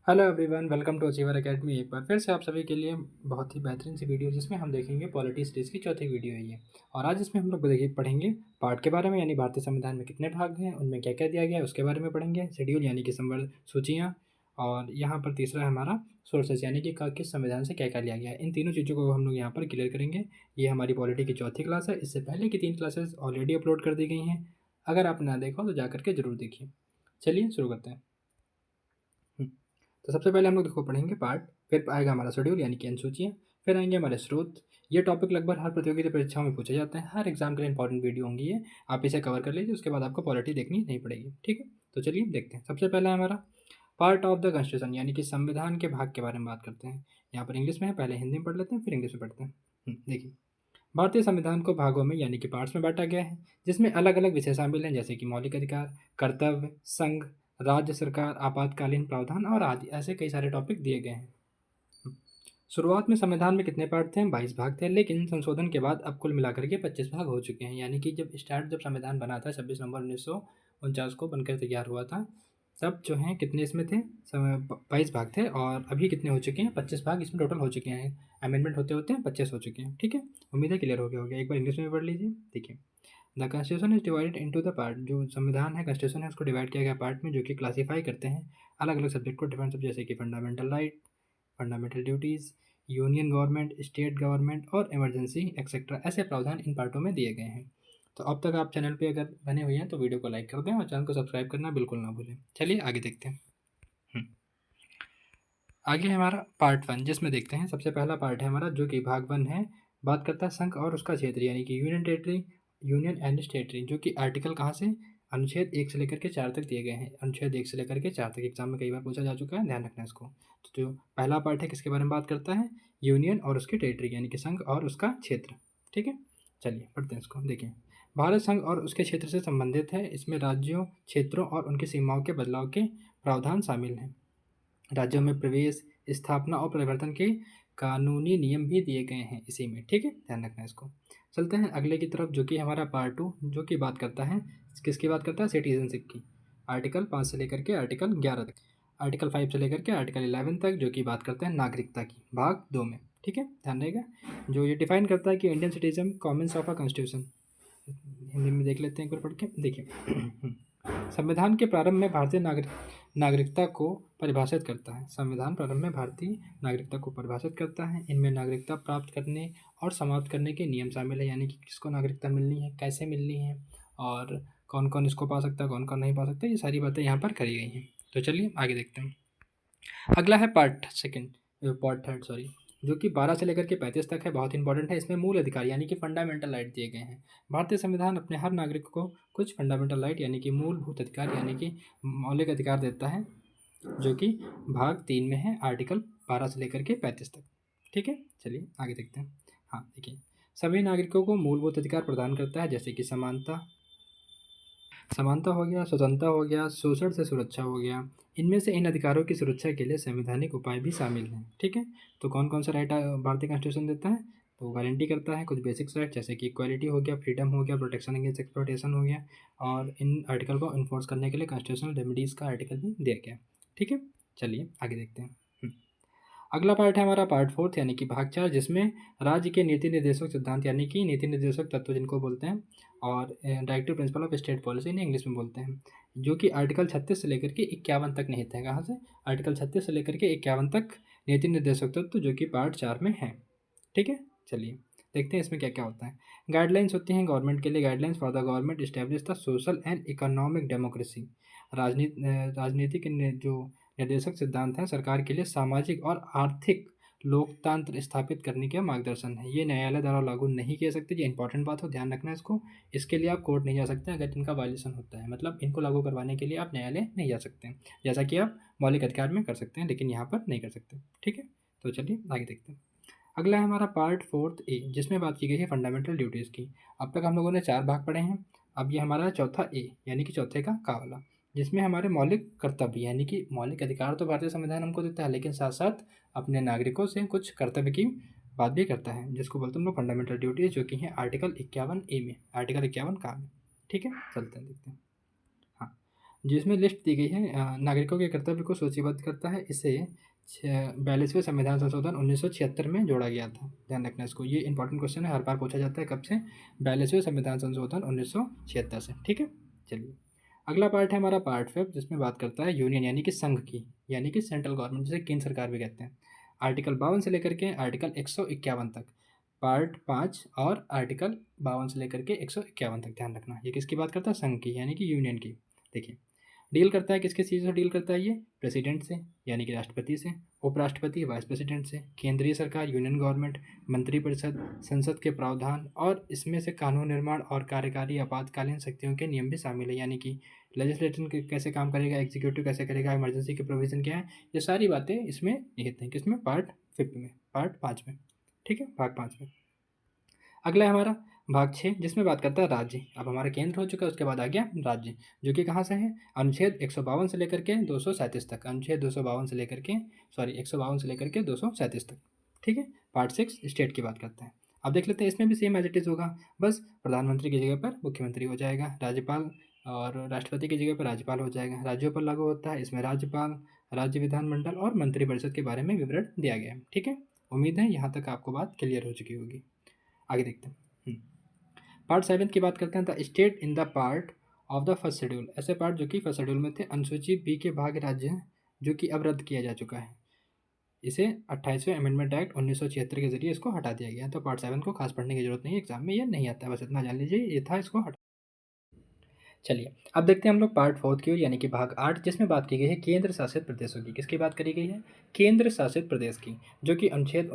Hello everyone, welcome to Achiever Academy. एक बार फिर से आप सभी के लिए बहुत ही बेहतरीन सी वीडियो जिसमें हम देखेंगे पॉलिटी सीरीज की चौथी वीडियो है ये। और आज इसमें हम लोग देखिए पढ़ेंगे पार्ट के बारे में, यानी भारतीय संविधान में कितने भाग हैं, उनमें क्या क्या दिया गया है उसके बारे में पढ़ेंगे। शेड्यूल यानी कि संवर्ग सूचियाँ, और यहाँ पर तीसरा है हमारा सोर्सेस यानी कि किस संविधान से क्या क्या लिया गया है। इन तीनों चीज़ों को हम लोग यहाँ पर क्लियर करेंगे। ये हमारी पॉलिटी की चौथी क्लास है। इससे पहले की 3 क्लासेस ऑलरेडी अपलोड कर दी गई हैं। अगर आपने ना देखा हो तो जा करके ज़रूर देखिए। चलिए शुरू करते हैं। तो सबसे पहले हम लोग देखो पढ़ेंगे पार्ट, फिर आएगा हमारा शेड्यूल यानी कि अनुसूचियाँ, फिर आएंगे हमारे स्रोत। ये टॉपिक लगभग हर प्रतियोगिता परीक्षाओं में पूछे जाते हैं, हर एग्जाम के लिए इंपॉर्टेंट वीडियो होंगी ये। आप इसे कवर कर लीजिए, उसके बाद आपको पॉलिटी देखनी नहीं पड़ेगी। ठीक है, तो चलिए देखते हैं। सबसे पहला है हमारा पार्ट ऑफ द कॉन्स्टिट्यूशन यानी कि संविधान के भाग के बारे में बात करते हैं। यहाँ पर इंग्लिश में है, पहले हिंदी में पढ़ लेते हैं फिर इंग्लिश में पढ़ते हैं। देखिए, भारतीय संविधान को भागों में यानी कि पार्ट्स में बांटा गया है, जिसमें अलग अलग विषय शामिल हैं, जैसे कि मौलिक अधिकार, कर्तव्य, संघ, राज्य सरकार, आपातकालीन प्रावधान और आदि। ऐसे कई सारे टॉपिक दिए गए हैं। शुरुआत में संविधान में कितने पार्ट थे? 22 भाग थे, लेकिन संशोधन के बाद अब कुल मिलाकर के 25 भाग हो चुके हैं। यानी कि जब संविधान बना था 26 नवंबर 1949 को बनकर तैयार हुआ था, तब जो है कितने इसमें थे? 22 भाग थे, और अभी कितने हो चुके हैं? 25 भाग इसमें टोटल हो चुके हैं। अमेंडमेंट होते होते 25 हो चुके हैं। ठीक है, उम्मीद है क्लियर हो गया। एक बार इंग्लिश में भी पढ़ लीजिए। देखिए, the constitution is divided into the part. जो संविधान है, कॉन्स्टिट्यूशन है, उसको डिवाइड किया गया पार्ट में, जो कि क्लासीफाई करते हैं अलग अलग सब्जेक्ट को, डिफरेंट सब्जेक्ट, जैसे कि fundamental right, fundamental duties, union government, state government और इमरजेंसी एक्सेट्रा। ऐसे प्रावधान इन पार्टों में दिए गए हैं। तो अब तक आप चैनल पे अगर बने हुए हैं तो वीडियो को लाइक कर दें और चैनल को सब्सक्राइब करना बिल्कुल ना भूलें। चलिए आगे देखते हैं। हम्म, आगे है हमारा पार्ट 1, जिसमें देखते हैं सबसे पहला पार्ट है हमारा, जो कि भाग 1 है। बात करता है संघ और उसका क्षेत्र यानी कि union territory, union and territory, जो कि आर्टिकल कहाँ से? अनुच्छेद 1 से लेकर के 4 तक दिए गए हैं। अनुच्छेद 1 से लेकर के 4 तक एग्जाम में कई बार पूछा जा चुका है, ध्यान रखना इसको। तो जो पहला पार्ट है किसके बारे में बात करता है? यूनियन और उसके टेरिटरी यानी कि संघ और उसका क्षेत्र। ठीक है, चलिए पढ़ते हैं इसको। देखिए, भारत संघ और उसके क्षेत्र से संबंधित है। इसमें राज्यों, क्षेत्रों और उनकी सीमाओं के बदलाव के प्रावधान शामिल हैं। राज्यों में प्रवेश, स्थापना और परिवर्तन के कानूनी नियम भी दिए गए हैं इसी में। ठीक है, ध्यान रखना इसको। चलते हैं अगले की तरफ, जो कि हमारा पार्ट 2, जो कि बात करता है किसकी? बात करता है सिटीजनशिप की। आर्टिकल 5 से लेकर के आर्टिकल 11 तक, आर्टिकल 5 से लेकर के आर्टिकल 11 तक, जो कि बात करते हैं नागरिकता की, भाग 2 में। ठीक है, ध्यान रहेगा। जो ये डिफाइन करता है कि Indian citizen Commons of a constitution. Hindi में देख लेते हैं एक बार पढ़ के। देखिए, संविधान के प्रारंभ में भारतीय नागरिकता को परिभाषित करता है। संविधान प्रारंभ में भारतीय नागरिकता को परिभाषित करता है। इनमें नागरिकता प्राप्त करने और समाप्त करने के नियम शामिल है, यानी कि किसको नागरिकता मिलनी है, कैसे मिलनी है, और कौन कौन इसको पा सकता है, कौन कौन नहीं पा सकता। ये सारी बातें यहाँ पर करी गई हैं। तो चलिए आगे देखते हैं। अगला है पार्ट थर्ड सॉरी, जो कि 12 से लेकर के 35 तक है, बहुत इंपॉर्टेंट है। इसमें मूल अधिकार यानी कि फंडामेंटल राइट दिए गए हैं। भारतीय संविधान अपने हर नागरिक को कुछ फंडामेंटल राइट यानी कि मूलभूत अधिकार यानी कि मौलिक अधिकार देता है, जो कि भाग 3 में है, आर्टिकल 12 से लेकर के 35 तक। ठीक है, चलिए आगे देखते हैं। हाँ देखिए, सभी नागरिकों को मूलभूत अधिकार प्रदान करता है, जैसे कि समानता हो गया, स्वतंत्रता हो गया, शोषण से सुरक्षा हो गया। इनमें से इन अधिकारों की सुरक्षा के लिए संवैधानिक उपाय भी शामिल हैं। ठीक है, तो कौन कौन सा राइट भारतीय कॉन्स्टिट्यूशन देता है? तो गारंटी करता है कुछ बेसिक्स राइट, जैसे कि इक्वालिटी हो गया, फ्रीडम हो गया, प्रोटेक्शन अगेंस्ट एक्सप्लॉयटेशन हो गया, और इन आर्टिकल को इन्फोर्स करने के लिए कॉन्स्टिट्यूशनल रेमेडीज़ का आर्टिकल भी दिया गया। ठीक है, चलिए आगे देखते हैं। अगला पार्ट है हमारा पार्ट 4 यानी कि भाग 4, जिसमें राज्य के नीति निर्देशक सिद्धांत यानी कि नीति निर्देशक तत्व जिनको बोलते हैं, और directive principle of state policy इन्हें इंग्लिश में बोलते हैं, जो कि आर्टिकल 36 से लेकर के 51 तक निहित है। कहाँ से? आर्टिकल 36 से लेकर के 51 तक नीति निर्देशक तत्व, जो कि पार्ट 4 में है। ठीक है, चलिए देखते हैं इसमें क्या क्या होता है। गाइडलाइंस होती हैं गवर्नमेंट के लिए। Guidelines for the government establish the social and economic democracy. राजनीतिक जो निर्देशक सिद्धांत हैं सरकार के लिए सामाजिक और आर्थिक लोकतंत्र स्थापित करने का मार्गदर्शन है। ये न्यायालय द्वारा लागू नहीं किए सकते। ये इंपॉर्टेंट बात हो, ध्यान रखना इसको। इसके लिए आप कोर्ट नहीं जा सकते अगर इनका वायलेशन होता है, मतलब इनको लागू करवाने के लिए आप न्यायालय नहीं जा सकते हैं, जैसा कि आप मौलिक अधिकार में कर सकते हैं, लेकिन यहाँ पर नहीं कर सकते। ठीक है, तो चलिए आगे देखते हैं। अगला है हमारा पार्ट 4 ए, जिसमें बात की गई है फंडामेंटल ड्यूटीज़ की। अब तक हम लोगों ने 4 भाग पढ़े हैं। अब ये हमारा चौथा ए यानी कि चौथे का वाला, जिसमें हमारे मौलिक कर्तव्य यानी कि मौलिक अधिकार तो भारतीय संविधान हमको देता है, लेकिन साथ साथ अपने नागरिकों से कुछ कर्तव्य की बात भी करता है, जिसको बोलते हैं हम लोग फंडामेंटल ड्यूटीज़, जो कि है आर्टिकल 51 ए में, आर्टिकल 51 का में। ठीक है, चलते हैं देखते हैं। हाँ, जिसमें लिस्ट दी गई है नागरिकों के कर्तव्य को सूचीबद्ध करता है। इसे 42वें संविधान संशोधन 1976 में जोड़ा गया था। ध्यान रखना इसको, ये इंपॉर्टेंट क्वेश्चन है, हर बार पूछा जाता है। कब से? 42वें संविधान संशोधन 1976 से। ठीक है, चलिए अगला पार्ट है हमारा पार्ट 5, जिसमें बात करता है यूनियन यानी कि संघ की, यानी कि सेंट्रल गवर्नमेंट, जिसे केंद्र सरकार भी कहते हैं। आर्टिकल 52 से लेकर के आर्टिकल 151 तक पार्ट 5, और आर्टिकल 52 से लेकर के 151 तक ध्यान रखना। ये किसकी बात करता है? संघ की, यानी कि यूनियन की। देखिए डील करता है किसके चीज़ से डील करता है ये? प्रेसिडेंट से, यानी कि राष्ट्रपति से, उपराष्ट्रपति वाइस प्रेसिडेंट से, केंद्रीय सरकार यूनियन गवर्नमेंट, मंत्रिपरिषद, संसद के प्रावधान, और इसमें से कानून निर्माण और कार्यकारी आपातकालीन शक्तियों के नियम भी शामिल है। यानी कि लेजिस्लेशन कैसे काम करेगा, एग्जीक्यूटिव कैसे करेगा, इमरजेंसी के प्रोविज़न क्या है, ये सारी बातें इसमें निहित हैं। किसमें? पार्ट 5 में, पार्ट 5 में। ठीक है, भाग 5 में। अगला है हमारा भाग 6, जिसमें बात करता है राज्य। अब हमारा केंद्र हो चुका है, उसके बाद आ गया राज्य, जो कि कहाँ से है? अनुच्छेद 152 से लेकर के 237 तक, अनुच्छेद 252 से लेकर के 152 से लेकर के 237 तक। ठीक है, पार्ट 6 स्टेट की बात करते हैं। अब देख लेते हैं, इसमें भी सेम एज इट इज़ होगा, बस प्रधानमंत्री की जगह पर मुख्यमंत्री हो जाएगा, राज्यपाल और राष्ट्रपति की जगह पर राज्यपाल हो जाएगा। राज्यों पर लागू होता है, इसमें राज्यपाल, राज्य विधानमंडल और मंत्रिपरिषद के बारे में विवरण दिया गया है। ठीक है, उम्मीद है यहाँ तक आपको बात क्लियर हो चुकी होगी। आगे देखते हैं। पार्ट 7 की बात करते हैं, the state in the part of the first schedule. ऐसे पार्ट जो कि फर्स्ट शेड्यूल में थे, अनुसूची बी के भाग राज्य हैं, जो कि अब रद्द किया जा चुका है। इसे 28वें अमेंडमेंट एक्ट 1976 के जरिए इसको हटा दिया गया। तो पार्ट 7 को खास पढ़ने की जरूरत नहीं है, एग्जाम में ये नहीं आता है, बस इतना जान लीजिए ये था, इसको हटा। चलिए अब देखते हैं हम लोग पार्ट 4 की ओर, यानी कि भाग 8, जिसमें बात की गई है केंद्र शासित प्रदेशों की। किसकी बात करी गई है? केंद्र शासित प्रदेश की, जो कि अनुच्छेद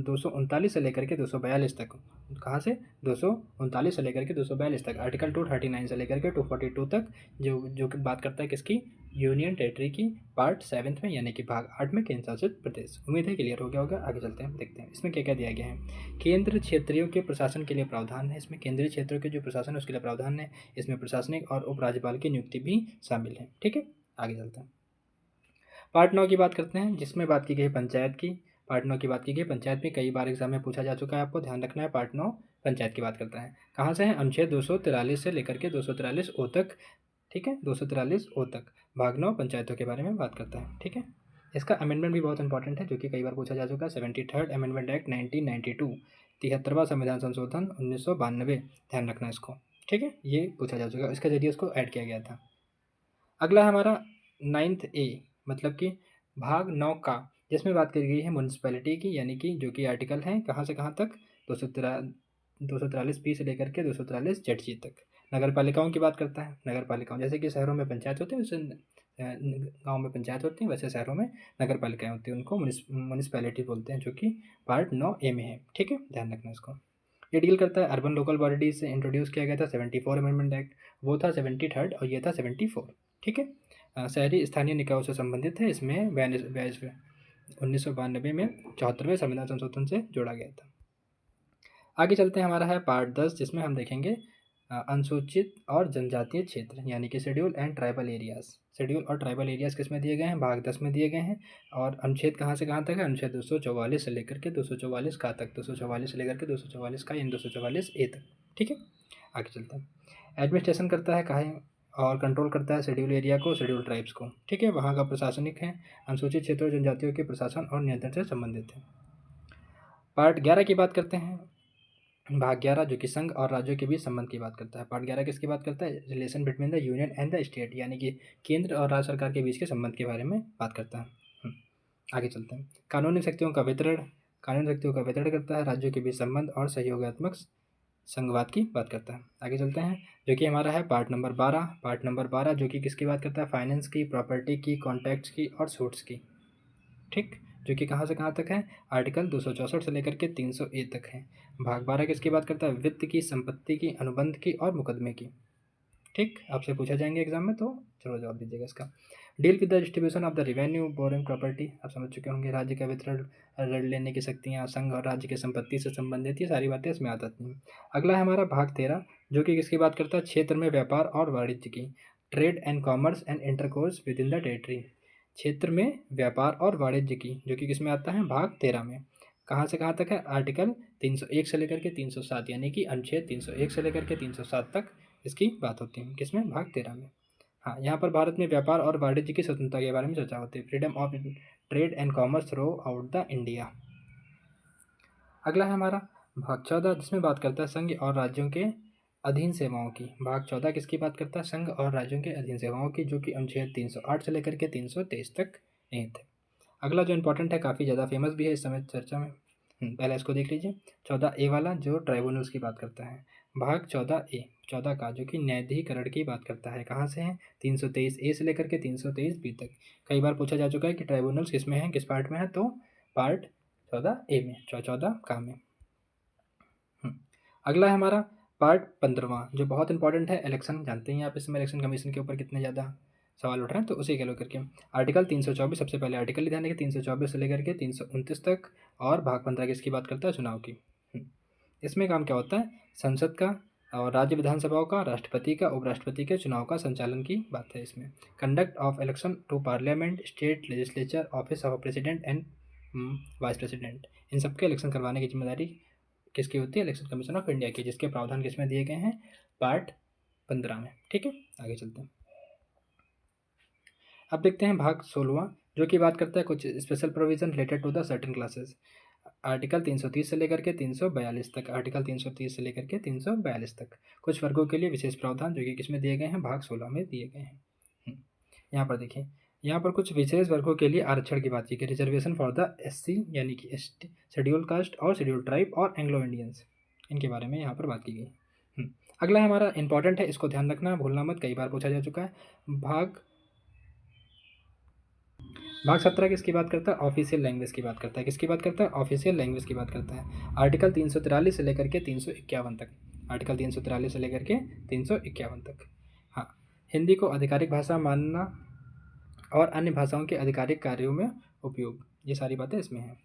239 से लेकर के 242 तक। कहाँ से? 239 से लेकर के 242 तक, आर्टिकल 239 से लेकर के 242 तक, जो कि बात करता है किसकी? यूनियन टेरिटरी की, पार्ट 7 में, यानी कि भाग 8 में केंद्र शासित प्रदेश। उम्मीद है क्लियर हो गया होगा। आगे चलते हैं, देखते हैं इसमें क्या क्या दिया गया है। केंद्र क्षेत्रीय के प्रशासन के लिए प्रावधान है। इसमें केंद्रीय क्षेत्रों के जो प्रशासन है उसके लिए प्रावधान है। इसमें प्रशासनिक और उपराज्यपाल की नियुक्ति भी शामिल है। ठीक है, आगे चलते हैं। पार्ट 9 की बात करते हैं, जिसमें बात की गई पंचायत की। पार्ट 9 की बात की गई पंचायत में, कई बार एग्जाम में पूछा जा चुका है, आपको ध्यान रखना है। पार्ट 9 पंचायत की बात करता है। कहाँ से है? अनुच्छेद 243 से लेकर के 243 ओ तक। ठीक है, 243 ओ तक भाग 9 पंचायतों के बारे में बात करता है। ठीक है, इसका अमेंडमेंट भी बहुत इंपॉर्टेंट है, जो कि कई बार पूछा जा चुका है। 73rd अमेंडमेंट एक्ट 1992, 73वां संविधान संशोधन 1992, ध्यान रखना इसको। ठीक है, ये पूछा जा चुका है, इसके जरिए इसको ऐड किया गया था। अगला है हमारा 9th ए, मतलब कि भाग 9 का, जिसमें बात करी गई है म्यूनसिपैलिटी की, यानी कि जो कि आर्टिकल है कहाँ से कहाँ तक? 243 बी से लेकर के 243 जेड जी तक। नगर पालिकाओं की बात करता है। नगर पालिकाओं, जैसे कि शहरों में पंचायत होते हैं, वैसे गाँव में पंचायत होती है, वैसे शहरों में नगर पालिकाएँ होती हैं, उनको म्यूनसिपैलिटी बोलते हैं, जो कि पार्ट 9 ए में है। ठीक है, ध्यान रखना इसको। ये डील करता है अर्बन लोकल बॉडीज से, इंट्रोड्यूस किया गया था 74 अमेंडमेंट एक्ट, वो था 73rd और ये था 74। ठीक है, शहरी स्थानीय निकायों से संबंधित है। इसमें 1992 में 74वें संविधान संशोधन से जोड़ा गया था। आगे चलते हैं, हमारा है पार्ट 10, जिसमें हम देखेंगे अनुसूचित और जनजातीय क्षेत्र, यानी कि schedule and tribal areas. Schedule और ट्राइबल एरियाज किस में दिए गए हैं? भाग 10 में दिए गए हैं। और अनुच्छेद कहाँ से कहाँ तक है? अनुच्छेद 244 से लेकर के 244 का तक, 244 से लेकर के 244 का, यानी 244 ए तक। ठीक है, आगे चलते हैं। एडमिनिस्ट्रेशन करता है काहे और कंट्रोल करता है शेड्यूल एरिया को, शेड्यूल ट्राइब्स को। ठीक है, वहाँ का प्रशासनिक है, अनुसूचित क्षेत्रों जनजातियों के प्रशासन और नियंत्रण से संबंधित है। पार्ट 11 की बात करते हैं, भाग 11, जो कि संघ और राज्यों के बीच संबंध की बात करता है। पार्ट 11 किसकी बात करता है? Relation between the union and the state, यानी कि केंद्र और राज्य सरकार के बीच के संबंध के बारे में बात करता है। आगे चलते हैं। कानूनी शक्तियों का वितरण, कानूनी शक्तियों का वितरण करता है, राज्यों के बीच संबंध और सहयोगात्मक संघवाद की बात करता है। आगे चलते हैं, जो कि हमारा है पार्ट नंबर 12। पार्ट नंबर 12 जो कि किसकी बात करता है? फाइनेंस की, प्रॉपर्टी की, कॉन्ट्रैक्ट्स की और सूट्स की। ठीक, जो कि कहाँ से कहाँ तक है? आर्टिकल 264 से लेकर के 300 ए तक है। भाग 12 किसकी बात करता है? वित्त की, संपत्ति की, अनुबंध की और मुकदमे की। ठीक, आपसे पूछा जाएंगे एग्जाम में, तो चलो जवाब दीजिएगा इसका। Deal with the distribution of the revenue boring property, आप समझ चुके होंगे। राज्य का वितरण, ऋण लेने की शक्तियाँ, संघ और राज्य की संपत्ति से संबंधित, ये सारी बातें इसमें आ जाती हैं। अगला है हमारा भाग 13, जो कि किसकी बात करता है? क्षेत्र में व्यापार और वाणिज्य की, trade and commerce and intercourse with in the territory. क्षेत्र में व्यापार और वाणिज्य की, जो कि किसमें आता है? भाग 13 में। कहाँ से कहाँ तक है? आर्टिकल 301 से लेकर के 307, यानी कि अनुच्छेद 301 से लेकर के 307 तक इसकी बात होती है। किसमें? भाग 13 में। हाँ, यहाँ पर भारत में व्यापार और वाणिज्य की स्वतंत्रता के बारे में चर्चा होती है। Freedom of trade and commerce through out the India. अगला है हमारा भाग 14, जिसमें बात करता है संघ और राज्यों के अधीन सेवाओं की। भाग 14 किसकी बात करता है? संघ और राज्यों के अधीन सेवाओं की, जो कि अनुच्छेद 308 से लेकर के 323 तक निहित है। अगला जो इंपॉर्टेंट है, काफ़ी ज़्यादा फेमस भी है इस समय चर्चा में। पहले इसको देख लीजिए। 14A वाला जो ट्राइब्यूनल्स की बात करता है। भाग 14A 14 का, जो कि न्यायाधिकरण की बात करता है। कहाँ से है? 323A से लेकर के 323B तक। कई बार पूछा जा चुका है कि ट्राइब्यूनल्स किस में है, किस पार्ट में है, तो पार्ट 14A में, 14 का में। अगला है हमारा पार्ट 15वां, जो बहुत इंपॉर्टेंट है। इलेक्शन जानते हैं आप, इसमें इलेक्शन कमीशन के ऊपर कितने ज़्यादा सवाल उठ रहे हैं, तो उसी के लेकर के आर्टिकल 324, सबसे पहले आर्टिकल ध्यान देंगे, 324 से लेकर के 329 तक। और भाग 15 किसकी बात करता है? चुनाव की। इसमें काम क्या होता है? संसद का और राज्य विधानसभाओं का, राष्ट्रपति का, उपराष्ट्रपति के चुनाव का संचालन की बात है इसमें। Conduct of election to parliament, state legislature, office of president and vice president, इन सबके इलेक्शन करवाने की जिम्मेदारी किसकी होती है? इलेक्शन कमीशन ऑफ इंडिया की, जिसके प्रावधान किसमें दिए गए हैं? पार्ट 15 में। ठीक है, आगे चलते हैं। अब देखते हैं भाग 16वां, जो कि बात करता है कुछ special provision related to the certain classes. Article 330 से लेकर के 342 तक। आर्टिकल 330 से लेकर के 342 तक कुछ वर्गों के लिए विशेष प्रावधान, जो कि किसमें दिए गए हैं? भाग 16 में दिए गए हैं। यहाँ पर देखिए, यहाँ पर कुछ विशेष वर्गों के लिए आरक्षण की बात की गई। रिजर्वेशन फॉर द SC यानी कि ST, शेड्यूल कास्ट और शेड्यूल ट्राइब और एंग्लो इंडियंस, इनके बारे में यहाँ पर बात की गई। अगला हमारा इंपॉर्टेंट है, इसको ध्यान रखना, भूलना मत, कई बार पूछा जा चुका है। भाग 17 किसकी बात करता है? ऑफिशियल लैंग्वेज की बात करता है। किसकी बात करता है? ऑफिशियल लैंग्वेज की बात करता है। आर्टिकल 343 से लेकर के 351 तक। आर्टिकल 343 से लेकर के 351 तक। हाँ, हिंदी को आधिकारिक भाषा मानना और अन्य भाषाओं के आधिकारिक कार्यों में उपयोग, ये सारी बातें इसमें हैं।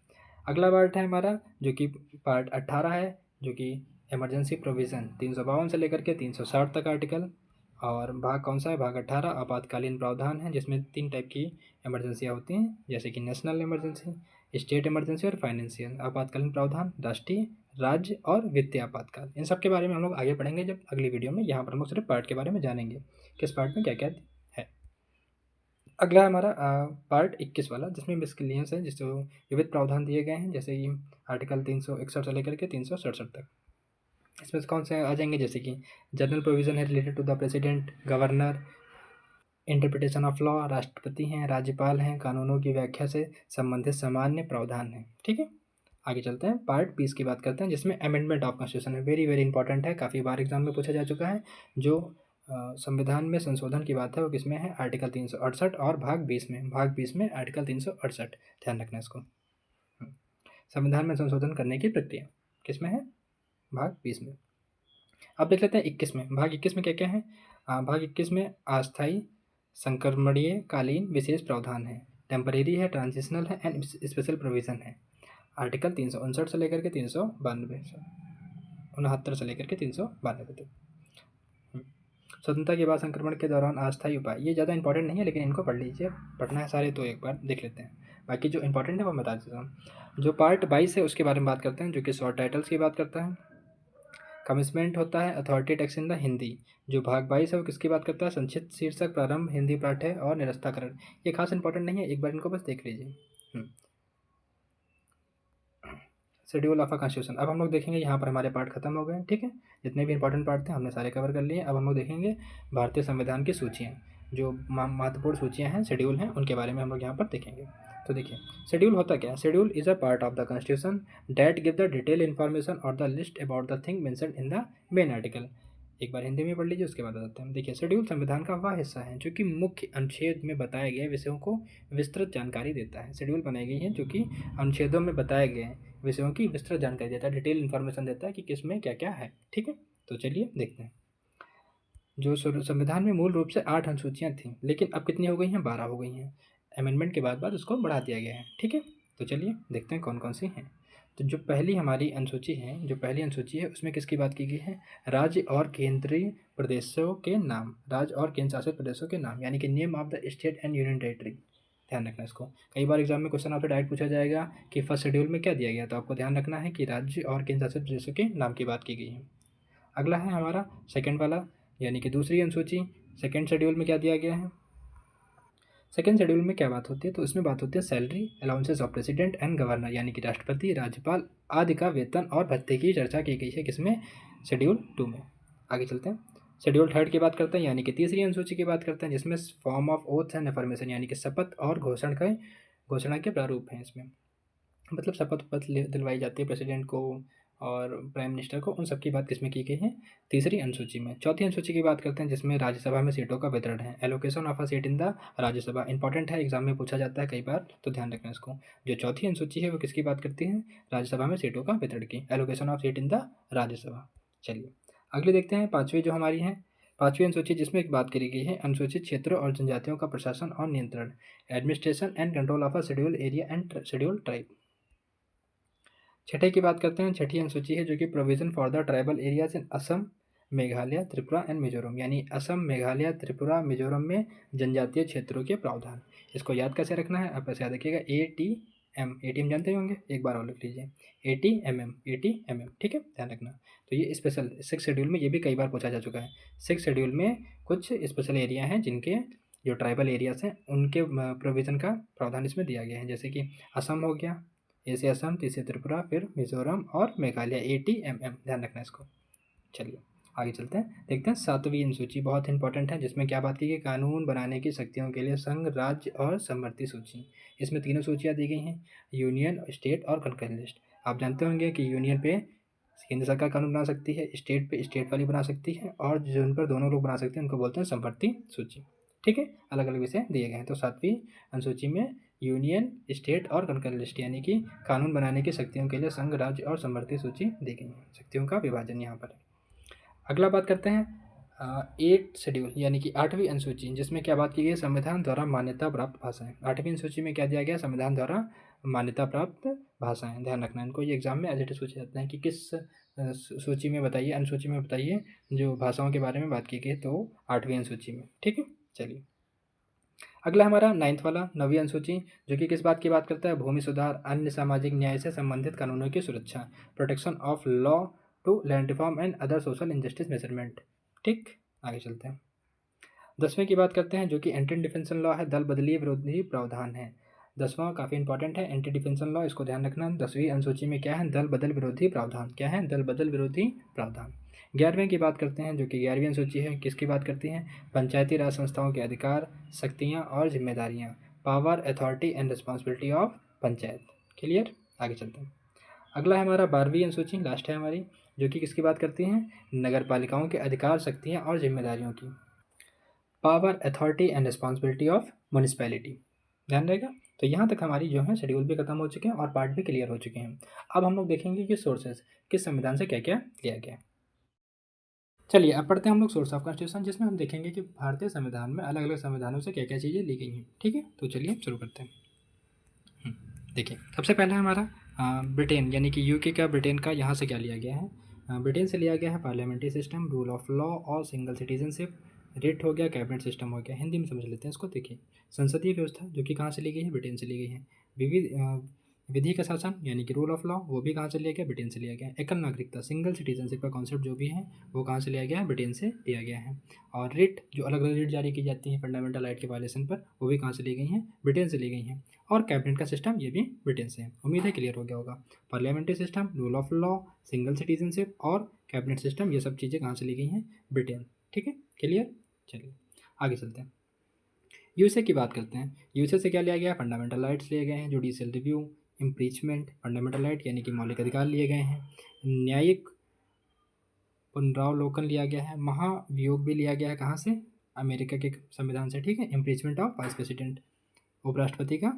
अगला पार्ट है हमारा, जो कि पार्ट 18 है, जो कि इमरजेंसी प्रोविज़न, 352 से लेकर के 360 तक आर्टिकल। और भाग कौन सा है? भाग 18 आपातकालीन प्रावधान है, जिसमें 3 टाइप की इमरजेंसियाँ होती हैं, जैसे कि नेशनल इमरजेंसी, स्टेट इमरजेंसी और फाइनेंशियल आपातकालीन प्रावधान, राष्ट्रीय, राज्य और वित्तीय आपातकाल। इन सब के बारे में हम लोग आगे पढ़ेंगे जब अगली वीडियो में। यहाँ पर हम लोग सिर्फ पार्ट के बारे में जानेंगे, किस पार्ट में क्या क्या है। अगला हमारा पार्ट 21 वाला, जिसमें मिसलेनियस है, जिसको विविध प्रावधान दिए गए हैं, जैसे कि आर्टिकल 361 से लेकर के 367 तक। इसमें कौन से आ जाएंगे? जैसे कि जनरल प्रोविज़न है related to the president, governor, interpretation of law, राष्ट्रपति हैं, राज्यपाल हैं, कानूनों की व्याख्या से संबंधित सामान्य प्रावधान हैं। ठीक है, आगे चलते हैं। पार्ट 20 की बात करते हैं, जिसमें अमेंडमेंट ऑफ कॉन्स्टिट्यूशन है। वेरी वेरी इंपॉर्टेंट है, काफ़ी बार एग्जाम में पूछा जा चुका है। जो संविधान में संशोधन की बात है, वो किसमें है? आर्टिकल 368 और भाग 20 में। भाग 20 में आर्टिकल 368, ध्यान रखना इसको। संविधान में संशोधन करने की प्रक्रिया किसमें है? भाग 20 में। अब देख लेते हैं 21 में। भाग 21 में क्या क्या है? भाग 21 में अस्थायी, संक्रमणीय कालीन विशेष प्रावधान है, टेम्परेरी है, ट्रांजिशनल है एंड स्पेशल प्रोविज़न है। आर्टिकल 359 से लेकर के 392, 69 से लेकर के 392 तक। स्वतंत्रता के बाद संक्रमण के दौरान अस्थायी उपाय, ये ज़्यादा इंपॉर्टेंट नहीं है, लेकिन इनको पढ़ लीजिए, पढ़ना है सारे तो एक बार देख लेते हैं। बाकी जो इंपॉर्टेंट है वो बता देता हूँ। जो पार्ट 22 है उसके बारे में बात करते हैं, जो कि शॉर्ट टाइटल्स की बात करता है। कमिटमेंट होता है authority takes in the Hindi. जो भाग 22 है वो किसकी बात करता है? संक्षिप्त शीर्षक, प्रारंभ, हिंदी पाठ है और निरस्ताकरण। ये खास इंपॉर्टेंट नहीं है, एक बार इनको बस देख लीजिए। Schedule of a constitution. अब हम लोग देखेंगे, यहाँ पर हमारे पार्ट खत्म हो गए। ठीक है, जितने भी इंपॉर्टेंट पार्ट थे हमने सारे कवर कर लिए। अब हम लोग देखेंगे भारतीय संविधान की सूचियाँ, जो महत्वपूर्ण सूचियाँ हैं, शेड्यूल हैं, उनके बारे में हम लोग यहाँ पर देखेंगे। तो देखिए, शेड्यूल होता क्या है? Schedule is a part of the constitution that give the detail information और the list about the thing mentioned in the main article. एक बार हिंदी में पढ़ लीजिए, उसके बाद बताते हैं। देखिए, शेड्यूल संविधान का वह हिस्सा है जो कि मुख्य अनुच्छेद में बताए गए विषयों को विस्तृत जानकारी देता है। शेड्यूल बनाई गई है जो कि अनुच्छेदों में बताए गए विषयों की विस्तृत जानकारी देता है, डिटेल इन्फॉर्मेशन देता है कि किस में क्या क्या है। ठीक है, तो चलिए देखते हैं। जो संविधान में मूल रूप से 8 अनुसूचियाँ थीं, लेकिन अब कितनी हो गई हैं? 12 हो गई हैं। अमेंडमेंट के बाद उसको बढ़ा दिया गया है। ठीक है, तो चलिए देखते हैं कौन कौन सी हैं। तो जो पहली हमारी अनुसूची है, उसमें किसकी बात की गई है? राज्य और केंद्रीय प्रदेशों के नाम, राज्य और केंद्र शासित प्रदेशों के नाम, यानी कि name of the state and union territory. ध्यान रखना इसको, कई बार एग्जाम में क्वेश्चन आपसे डायरेक्ट पूछा जाएगा कि फर्स्ट शेड्यूल में क्या दिया गया, तो आपको ध्यान रखना है कि राज्य और केंद्र शासित प्रदेशों के नाम की बात की गई है। अगला है हमारा सेकंड वाला, यानी कि दूसरी अनुसूची, सेकेंड शेड्यूल में क्या दिया गया है? सेकेंड शेड्यूल में क्या बात होती है? तो इसमें बात होती है salary allowances of president and governor, यानी कि राष्ट्रपति, राज्यपाल आदि का वेतन और भत्ते की चर्चा की गई है किसमें? शेड्यूल 2 में। आगे चलते हैं, शेड्यूल 3 की बात करते हैं, यानी कि तीसरी अनुसूची की बात करते हैं, जिसमें form of oath and affirmation, यानी कि शपथ और घोषणा के प्रारूप हैं इसमें। मतलब शपथ पत्र दिलवाई जाती है प्रेसिडेंट को और प्राइम मिनिस्टर को, उन सब की बात किसमें की गई है? तीसरी अनुसूची में। चौथी अनुसूची की बात करते हैं, जिसमें राज्यसभा में सीटों का वितरण है, allocation of a seat in the Rajya Sabha. Important है, एग्जाम में पूछा जाता है कई बार, तो ध्यान रखना इसको। जो चौथी अनुसूची है वो किसकी बात करती है? राज्यसभा में सीटों का वितरण की, allocation of seat in the Rajya Sabha. चलिए अगले देखते हैं, पाँचवीं जो हमारी है, पाँचवीं अनुसूची, जिसमें एक बात करी गई है अनुसूचित क्षेत्रों और जनजातियों का प्रशासन और नियंत्रण, administration and control of a schedule area and schedule tribe. छठे की बात करते हैं, छठी अनुसूची है जो कि provision for the tribal areas in Assam, Meghalaya, Tripura and Mizoram, यानी असम, मेघालय, त्रिपुरा, मिजोरम में जनजातीय क्षेत्रों के प्रावधान। इसको याद कैसे रखना है? आप ऐसे याद रखिएगा, ATM जानते होंगे, एक बार और लिख लीजिए, ATMM, ठीक है, ध्यान रखना। तो ये स्पेशल 6 शेड्यूल में ये भी कई बार पूछा जा चुका है। 6 शेड्यूल में कुछ स्पेशल एरिया हैं जिनके जो ट्राइबल एरियाज हैं उनके प्रोविज़न का प्रावधान इसमें दिया गया है, जैसे कि असम हो गया, ए से असम, टी से त्रिपुरा, फिर मिजोरम और मेघालय, ATMM, ध्यान रखना इसको। चलिए आगे चलते हैं, देखते हैं सातवीं अनुसूची, बहुत इंपॉर्टेंट है, जिसमें क्या बात की गई? कानून बनाने की शक्तियों के लिए संघ, राज्य और समवर्ती सूची। इसमें तीनों सूचियाँ दी गई हैं, यूनियन, स्टेट और कंकरेंट लिस्ट। आप जानते होंगे कि यूनियन पे केंद्र सरकार कानून बना सकती है, स्टेट पे स्टेट वाली बना सकती है, और जिन पर दोनों लोग बना सकते हैं उनको बोलते हैं समवर्ती सूची। ठीक है, अलग अलग विषय दिए गए हैं। तो सातवीं अनुसूची में यूनियन, स्टेट और कंकरेंट लिस्ट, यानी कि कानून बनाने की शक्तियों के लिए संघ, राज्य और समवर्ती सूची दी गई है। शक्तियों का विभाजन यहाँ पर है। अगला बात करते हैं 8 शेड्यूल, यानी कि 8वीं अनुसूची, जिसमें क्या बात की गई? संविधान द्वारा मान्यता प्राप्त भाषाएं। 8वीं अनुसूची में क्या दिया गया? संविधान द्वारा मान्यता प्राप्त भाषाएं। ध्यान रखना इनको, ये एग्जाम में एज इट इज पूछे जाते हैं कि किस सूची में बताइए, अनुसूची में बताइए जो भाषाओं के बारे में बात की गई, तो 8वीं अनुसूची में। ठीक है, चलिए अगला हमारा 9th वाला, 9वीं अनुसूची, जो कि किस बात की बात करता है? भूमि सुधार, अन्य सामाजिक न्याय से संबंधित कानूनों की सुरक्षा, protection of law to land reform and other social injustice measurement. ठीक, आगे चलते हैं। 10वें की बात करते हैं, जो कि एंटी डिफेंशन लॉ है, दल बदली विरोधी प्रावधान है। 10वां काफ़ी इंपॉर्टेंट है, एंटी डिफेंशन लॉ, इसको ध्यान रखना। 10वीं अनुसूची में क्या है? दल बदल विरोधी प्रावधान। क्या है? दल बदल विरोधी प्रावधान। 11वें की बात करते हैं, जो कि 11वीं अनुसूची है, किसकी बात करती है? पंचायती राज संस्थाओं के अधिकार, शक्तियाँ और जिम्मेदारियाँ, power, authority and responsibility of panchayat. Clear, आगे चलते हैं। अगला है हमारा 12वीं अनुसूची, लास्ट है हमारी, जो कि किसकी बात करती है? नगर पालिकाओं के अधिकार, शक्तियाँ और जिम्मेदारियों की, power, authority and responsibility of municipality. ध्यान रहेगा। तो यहाँ तक हमारी जो है शेड्यूल भी खत्म हो चुके हैं और पार्ट भी क्लियर हो चुके हैं। अब हम लोग देखेंगे कि सोर्सेज किस संविधान से क्या क्या लिया गया। चलिए अब पढ़ते हैं हम लोग सोर्स ऑफ कॉन्स्टिट्यूशन, जिसमें हम देखेंगे कि भारतीय संविधान में अलग अलग संविधानों से क्या क्या चीज़ें ली गई हैं। ठीक है, तो चलिए शुरू करते हैं। देखिए सबसे पहला है हमारा ब्रिटेन, यानी कि यूके का, ब्रिटेन का यहाँ से क्या लिया गया है? ब्रिटेन से लिया गया है parliamentary system, rule of law और सिंगल सिटीजनशिप। रिट हो गया, कैबिनेट सिस्टम हो गया। हिंदी में समझ लेते हैं इसको। देखिए संसदीय व्यवस्था, जो कि कहाँ से ली गई है? ब्रिटेन से ली गई है। विविध विधि का शासन, यानी कि रूल ऑफ लॉ, वो भी कहाँ से लिया गया? ब्रिटेन से लिया गया है। एकल नागरिकता, सिंगल सिटीजनशिप का कॉन्सेप्ट जो भी है वो कहाँ से लिया गया है? ब्रिटेन से लिया गया है। और रिट, जो अलग अलग रिट जारी की जाती हैं फंडामेंटल राइट के वायलेशन पर, वो भी कहाँ से ली गई हैं? ब्रिटेन से ली गई हैं। और कैबिनेट का सिस्टम, ये भी ब्रिटेन से है। उम्मीद है क्लियर हो गया होगा। Parliamentary system, rule of law, single citizenship और कैबिनेट सिस्टम, ये सब चीज़ें कहाँ से ली गई हैं? ब्रिटेन। ठीक है, क्लियर। चलिए आगे चलते हैं, यूएसए की बात करते हैं। यूएसए से क्या लिया गया? फंडामेंटल राइट्स लिए गए हैं, judicial review, impeachment, fundamental right यानी कि मौलिक अधिकार लिए गए हैं, न्यायिक पुनरावलोकन लिया गया है, महाभियोग भी लिया गया है, कहाँ से? अमेरिका के संविधान से। ठीक है, इम्पीचमेंट ऑफ वाइस प्रेसिडेंट, उपराष्ट्रपति का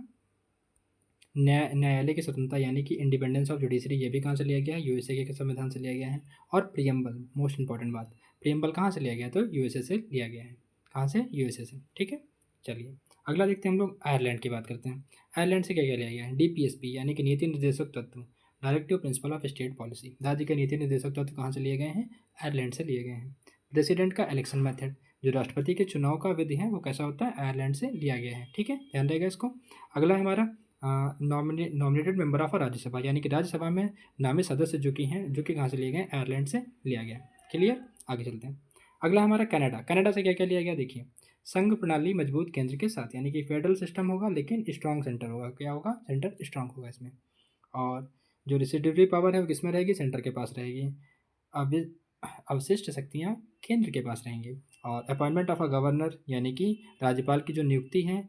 न्यायालय की स्वतंत्रता, यानी कि इंडिपेंडेंस ऑफ जुडिशरी, ये भी कहाँ से लिया गया है? यूएसए के संविधान से लिया गया है। और प्रियम्बल, मोस्ट इंपॉर्टेंट बात, प्रियम्बल कहाँ से लिया गया? तो यूएसए से लिया गया है। कहाँ से? यूएसए से। ठीक है, चलिए अगला देखते हैं हम लोग, आयरलैंड की बात करते हैं। आयरलैंड से क्या क्या लिया गया है? डीपीएसपी, यानी कि नीति निर्देशक तत्व, directive principle of state policy, राज्य के नीति निर्देशक तत्व कहाँ से लिए गए हैं? आयरलैंड से लिए गए हैं। प्रेसिडेंट का इलेक्शन मेथड, जो राष्ट्रपति के चुनाव का विधि है वो कैसा होता है? आयरलैंड से लिया गया है। ठीक है, ध्यान रहेगा इसको। अगला है हमारा नॉमिनेटेड मेंबर ऑफ राज्यसभा, यानी कि राज्यसभा में नामित सदस्य जो कि हैं, जो कि कहाँ से लिए गए? आयरलैंड से लिया गया। क्लियर, आगे चलते हैं। अगला हमारा कनाडा। कनाडा से क्या क्या लिया गया देखिए, संघ प्रणाली मजबूत केंद्र के साथ, यानी कि फेडरल सिस्टम होगा लेकिन स्ट्रॉन्ग सेंटर होगा। क्या होगा? सेंटर स्ट्रॉन्ग होगा इसमें। और जो रिसिडिवरी पावर है वो किस में रहेगी? सेंटर के पास रहेगी। अब अवशिष्ट शक्तियाँ केंद्र के पास रहेंगी। और अपॉइंटमेंट ऑफ अ गवर्नर, यानी कि राज्यपाल की जो नियुक्ति है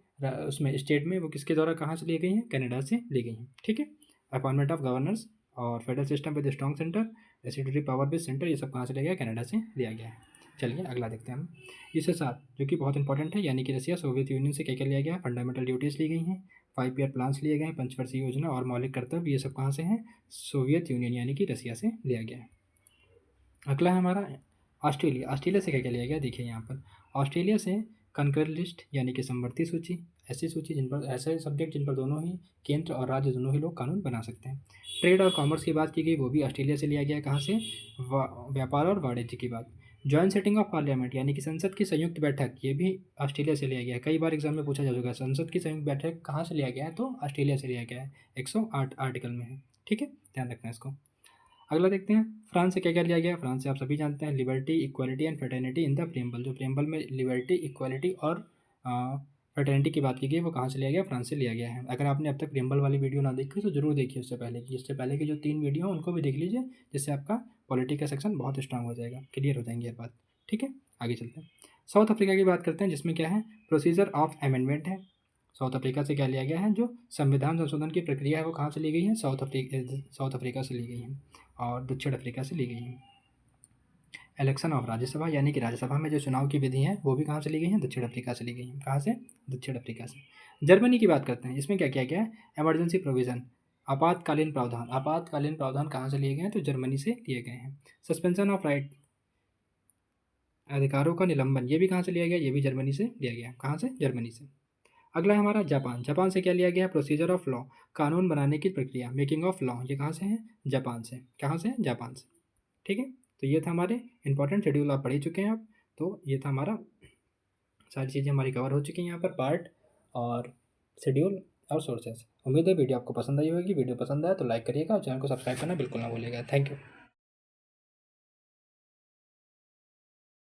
उसमें स्टेट में, वो किसके द्वारा कहाँ से ली गई हैं? कनाडा से ली गई हैं। ठीक है, अपॉइंटमेंट ऑफ गवर्नर्स और federal system with strong centre, residuary power with centre, ये सब कहाँ से लिया गया? कनाडा से लिया गया है। चलिए अगला देखते हैं हम। इसके साथ जो कि बहुत इंपॉर्टेंट है, यानी कि रसिया सोवियत यूनियन से क्या क्या लिया गया? फंडामेंटल ड्यूटीज़ ली गई हैं, 5 ईयर प्लान्स लिए गए हैं, पंचवर्षीय योजना और मौलिक कर्तव्य, ये सब कहाँ से हैं? सोवियत यूनियन यानी कि रसिया से लिया गया है। अगला है हमारा ऑस्ट्रेलिया। ऑस्ट्रेलिया से क्या क्या लिया गया देखिए यहाँ पर। ऑस्ट्रेलिया से कंकरेंट लिस्ट, यानी कि समवर्ती सूची, ऐसी सूची जिन पर, ऐसे सब्जेक्ट जिन पर दोनों ही केंद्र और राज्य दोनों ही लोग कानून बना सकते हैं। ट्रेड और कॉमर्स की बात की गई, वो भी ऑस्ट्रेलिया से लिया गया है। कहाँ से? व्यापार और वाणिज्य की बात। जॉइंट सेटिंग ऑफ पार्लियामेंट, यानी कि संसद की संयुक्त बैठक, ये भी ऑस्ट्रेलिया से लिया गया है। कई बार एग्जाम में पूछा जा चुका है, संसद की संयुक्त बैठक कहाँ से लिया गया है? तो ऑस्ट्रेलिया से लिया गया है, 108 आर्टिकल में है। ठीक है, ध्यान रखना इसको। अगला देखते हैं, फ्रांस से क्या क्या लिया गया? फ्रांस से आप सभी जानते हैं, liberty, equality and fraternity in the preamble. जो प्रेम्बल में लिबर्टी, इक्वालिटी और फ्रेटर्निटी की बात की गई, वो कहाँ से लिया गया? फ्रांस से लिया गया है। अगर आपने अब तक प्रेम्बल वाली वीडियो ना देखी तो जरूर देखिए उससे पहले की जो 3 वीडियो हैं उनको भी देख लीजिए, जिससे आपका पॉलिटी का सेक्शन बहुत स्ट्रांग हो जाएगा, क्लियर हो जाएंगी ये बात। ठीक है, आगे चलते हैं। साउथ अफ्रीका की बात करते हैं, जिसमें क्या है? प्रोसीजर ऑफ अमेंडमेंट है। साउथ अफ्रीका से क्या लिया गया है? जो संविधान संशोधन की प्रक्रिया है वो कहाँ से ली गई है? साउथ अफ्रीका से ली गई है। और दक्षिण अफ्रीका से ली गई है। इलेक्शन ऑफ राज्यसभा, यानी कि राज्यसभा में जो चुनाव की विधि है वो भी कहाँ से ली गई है? दक्षिण अफ्रीका से ली गई है। कहाँ से? दक्षिण अफ्रीका से। जर्मनी की बात करते हैं, इसमें क्या किया गया है? इमरजेंसी प्रोविजन, आपातकालीन प्रावधान। आपातकालीन प्रावधान कहाँ से लिए गए हैं? तो जर्मनी से लिए गए हैं। सस्पेंशन ऑफ राइट, अधिकारों का निलंबन, ये भी कहाँ से लिया गया? ये भी जर्मनी से लिया गया। कहाँ से? जर्मनी से। अगला है हमारा जापान। जापान से क्या लिया गया है? प्रोसीजर ऑफ लॉ, कानून बनाने की प्रक्रिया, मेकिंग ऑफ लॉ, ये कहाँ से है? जापान से। कहाँ से? जापान से। ठीक है, तो ये था हमारे इंपॉर्टेंट शेड्यूल, आप पढ़ ही चुके हैं आप। तो ये था हमारा, सारी चीज़ें हमारी कवर हो चुकी हैं यहाँ पर, पार्ट और शेड्यूल और सोर्सेज। उम्मीद है वीडियो आपको पसंद आई होगी। वीडियो पसंद आया तो लाइक करिएगा और चैनल को सब्सक्राइब करना बिल्कुल ना भूलिएगा। Thank you.